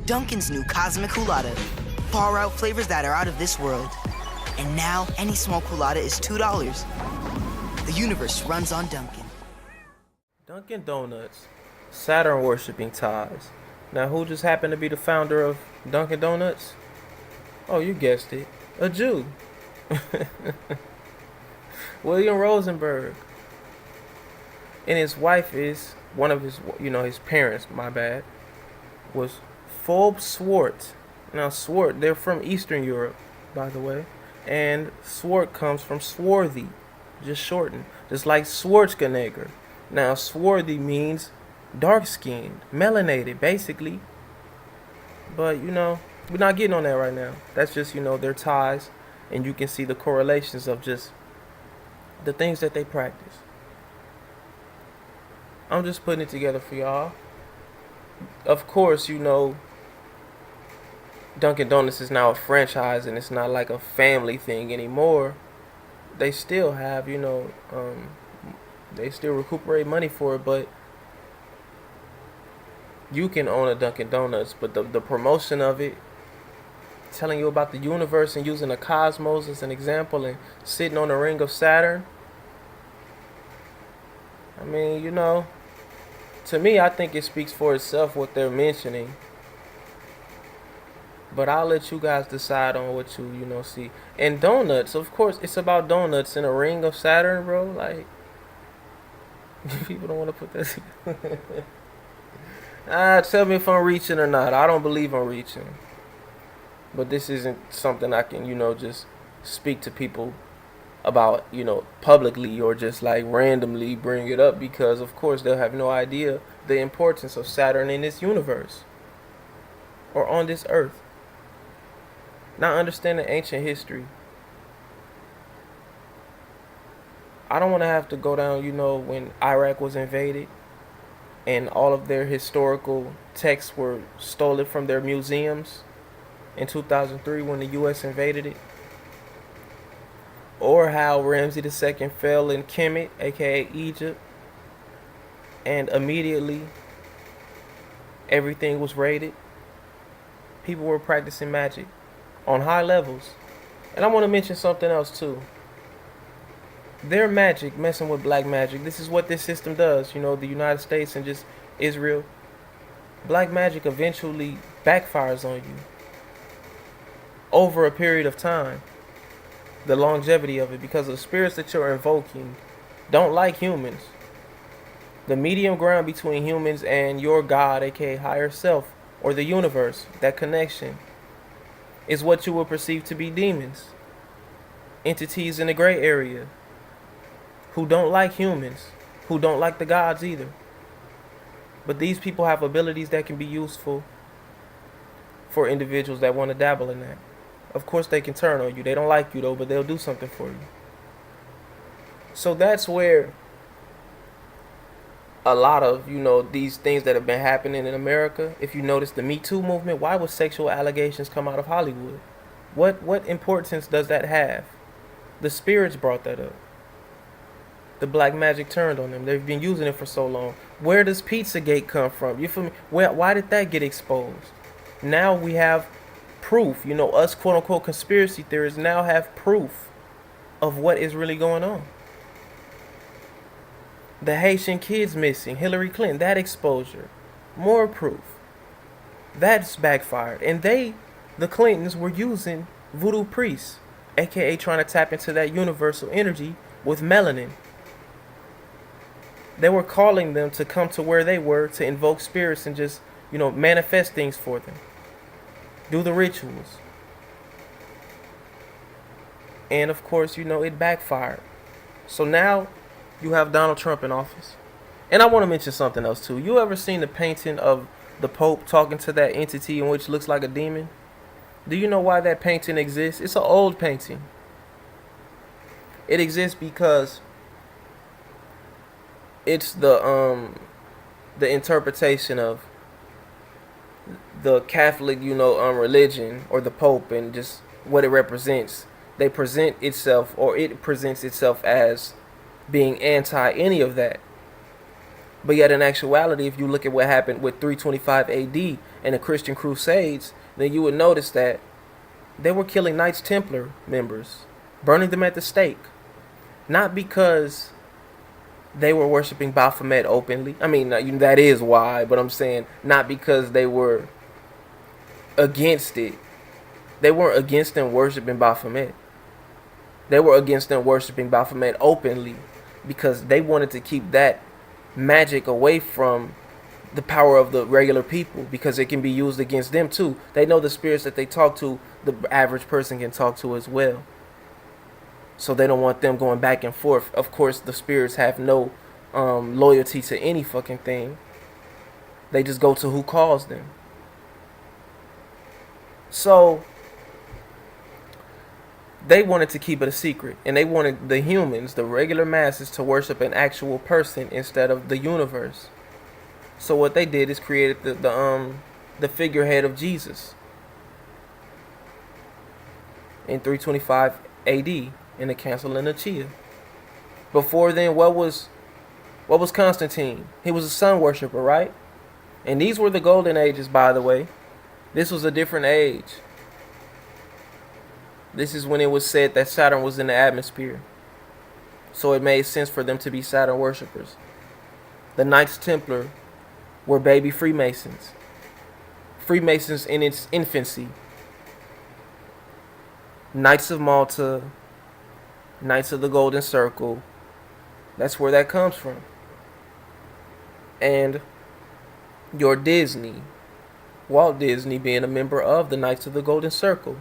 Dunkin's new Cosmic Coolada. Far out flavors that are out of this world. And now, any small Coolada is $2. The universe runs on Dunkin. Dunkin' Donuts, Saturn worshipping ties. Now, who just happened to be the founder of Dunkin' Donuts? Oh, you guessed it, a Jew. William Rosenberg. And his wife is one of his parents, my bad, was Phoebe Swart. Now, Swart, they're from Eastern Europe, by the way. And Swart comes from swarthy, just shortened, just like Schwarzenegger. Now, swarthy means dark-skinned, melanated, basically. But, we're not getting on that right now. That's just, their ties. And you can see the correlations of just the things that they practice. I'm just putting it together for y'all. Of course, Dunkin' Donuts is now a franchise and it's not like a family thing anymore. They still have, they still recuperate money for it, but you can own a Dunkin' Donuts, but the promotion of it, telling you about the universe and using the cosmos as an example and sitting on the ring of Saturn. I mean, to me, I think it speaks for itself what they're mentioning. But I'll let you guys decide on what you, see. And donuts, of course, it's about donuts in a ring of Saturn, bro. Like, people don't want to put that tell me if I'm reaching or not. I don't believe I'm reaching. But this isn't something I can, just speak to people about, publicly or just like randomly bring it up, because of course they'll have no idea the importance of Saturn in this universe or on this earth. Not understanding ancient history. I don't want to have to go down, when Iraq was invaded and all of their historical texts were stolen from their museums in 2003 when the U.S. invaded it. Or how Ramses II fell in Kemet, aka Egypt, and immediately everything was raided. People were practicing magic on high levels. And I want to mention something else too. Their magic, messing with black magic, this is what this system does. The United States and just Israel. Black magic eventually backfires on you over a period of time. The longevity of it, because the spirits that you're invoking don't like humans. The medium ground between humans and your God, aka higher self, or the universe, that connection, is what you will perceive to be demons. Entities in the gray area who don't like humans, who don't like the gods either. But these people have abilities that can be useful for individuals that want to dabble in that. Of course they can turn on you. They don't like you though, but they'll do something for you. So that's where a lot of, these things that have been happening in America. If you notice the Me Too movement, why would sexual allegations come out of Hollywood? What importance does that have? The spirits brought that up. The black magic turned on them. They've been using it for so long. Where does Pizzagate come from? You feel me? Why did that get exposed? Now we have proof. Us quote-unquote conspiracy theorists now have proof of what is really going on. The Haitian kids missing, Hillary Clinton, that exposure. More proof. That's backfired. And the Clintons, were using voodoo priests, aka trying to tap into that universal energy with melanin. They were calling them to come to where they were to invoke spirits and just, manifest things for them. Do the rituals. And of course, it backfired. So now you have Donald Trump in office. And I want to mention something else too. You ever seen the painting of the Pope talking to that entity in which looks like a demon? Do you know why that painting exists? It's an old painting. It exists because it's the interpretation of the Catholic, religion, or the Pope, and just what it represents. They present itself, or it presents itself as being anti any of that. But yet in actuality, if you look at what happened with 325 AD and the Christian Crusades, then you would notice that they were killing Knights Templar members, burning them at the stake. Not because they were worshiping Baphomet openly. I mean, that is why, but I'm saying not because they were against it. They weren't against them worshiping Baphomet. They were against them worshiping Baphomet openly because they wanted to keep that magic away from the power of the regular people, because it can be used against them too. They know the spirits that they talk to, the average person can talk to as well. So they don't want them going back and forth. Of course, the spirits have no loyalty to any fucking thing. They just go to who calls them. So they wanted to keep it a secret, and they wanted the humans, the regular masses, to worship an actual person instead of the universe. So what they did is created the figurehead of Jesus in 325 AD in the Council of Nicaea. Before then, what was Constantine? He was a sun worshiper, right? And these were the golden ages, by the way. This was a different age. This is when it was said that Saturn was in the atmosphere. So it made sense for them to be Saturn worshippers. The Knights Templar were baby Freemasons. Freemasons in its infancy. Knights of Malta, Knights of the Golden Circle. That's where that comes from. And your Disney, Walt Disney, being a member of the Knights of the Golden Circle,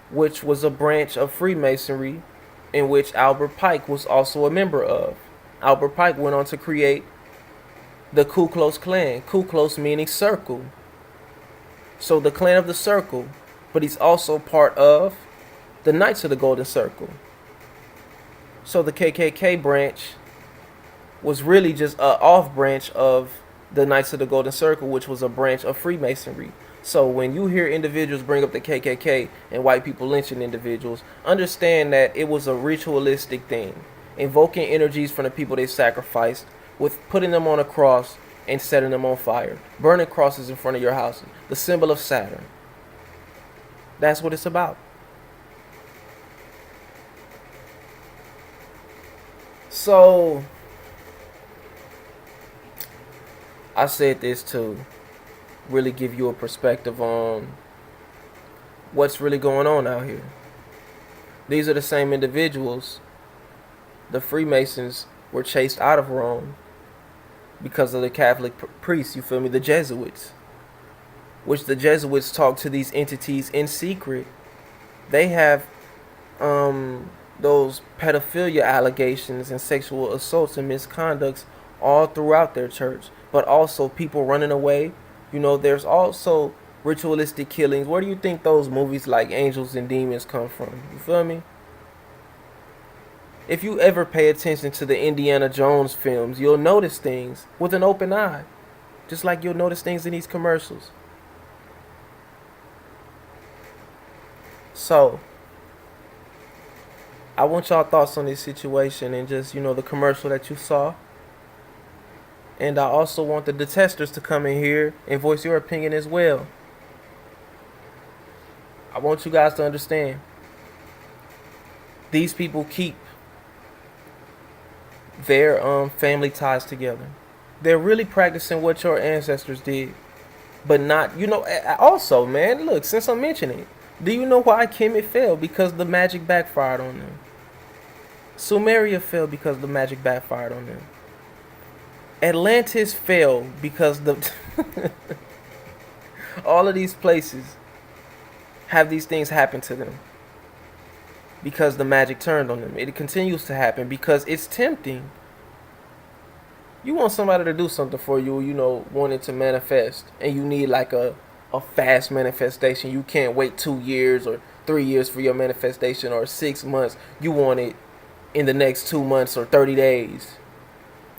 which was a branch of Freemasonry in which Albert Pike was also a member of. Albert Pike went on to create the Ku Klux Klan. Ku Klux meaning circle. So the clan of the circle, but he's also part of the Knights of the Golden Circle. So the KKK branch was really just an off branch of the Knights of the Golden Circle, which was a branch of Freemasonry. So when you hear individuals bring up the KKK and white people lynching individuals, understand that it was a ritualistic thing, invoking energies from the people they sacrificed, with putting them on a cross and setting them on fire, burning crosses in front of your houses, the symbol of Saturn. That's what it's about. So I said this to really give you a perspective on what's really going on out here. These are the same individuals. The Freemasons were chased out of Rome because of the Catholic priests, you feel me, the Jesuits, which the Jesuits talk to these entities in secret. They have those pedophilia allegations and sexual assaults and misconducts all throughout their church, but also people running away. You know, there's also ritualistic killings. Where do you think those movies like Angels and Demons come from? You feel me? If you ever pay attention to the Indiana Jones films, you'll notice things with an open eye. Just like you'll notice things in these commercials. So, I want y'all thoughts on this situation and just, the commercial that you saw. And I also want the detesters to come in here and voice your opinion as well. I want you guys to understand. These people keep their family ties together. They're really practicing what your ancestors did. But not, also, man, look, since I'm mentioning it, do you know why Kemet fell? Because the magic backfired on them. Sumeria fell because the magic backfired on them. Atlantis fell because all of these places have these things happen to them because the magic turned on them. It continues to happen because it's tempting. You want somebody to do something for you, wanting to manifest, and you need like a fast manifestation. You can't wait 2 years or 3 years for your manifestation, or 6 months. You want it in the next 2 months or 30 days.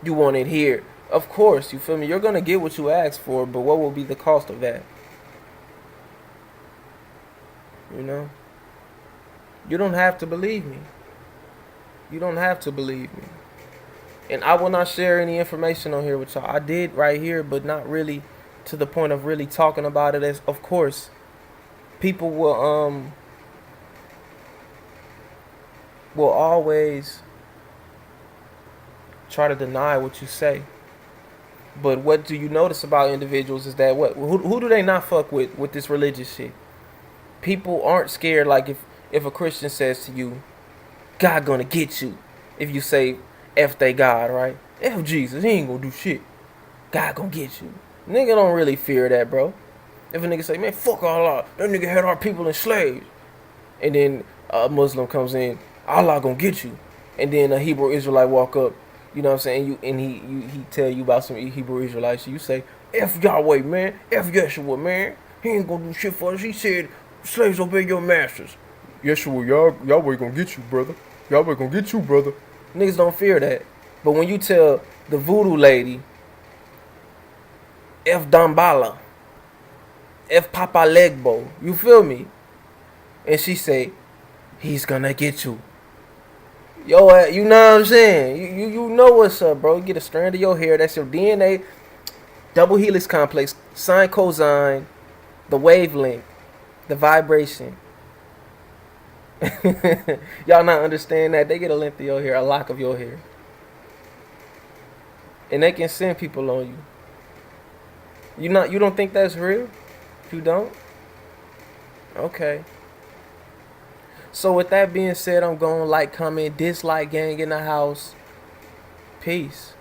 You want it here. Of course, you feel me? You're going to get what you ask for, but what will be the cost of that? You don't have to believe me. You don't have to believe me. And I will not share any information on here with y'all. I did right here, but not really to the point of really talking about it, as of course people will always try to deny what you say. But what do you notice about individuals is that who do they not fuck with this religious shit? People aren't scared. Like if a Christian says to you, God gonna get you, if you say F they God, right? F Jesus, he ain't gonna do shit. God gonna get you. Nigga don't really fear that, bro. If a nigga say, man, fuck Allah, that nigga had our people enslaved, and then a Muslim comes in, Allah gonna get you, and then a Hebrew Israelite walk up, you know what I'm saying, he tell you about some Hebrew Israelites, so you say, F Yahweh, man, F Yeshua, man, he ain't gonna do shit for us. He said, slaves obey your masters. Yeshua, Yahweh gonna get you, brother. Yahweh gonna get you, brother. Niggas don't fear that. But when you tell the voodoo lady, F Dambala, F Papa Legbo, you feel me? And she say, he's gonna get you. Yo, you know what I'm saying? You know what's up, bro. You get a strand of your hair, that's your DNA, double helix complex, sine, cosine, the wavelength, the vibration. Y'all not understand that? They get a length of your hair, a lock of your hair. And they can send people on you. You don't think that's real? You don't? Okay. So with that being said, I'm going like, comment, dislike, gang in the house. Peace.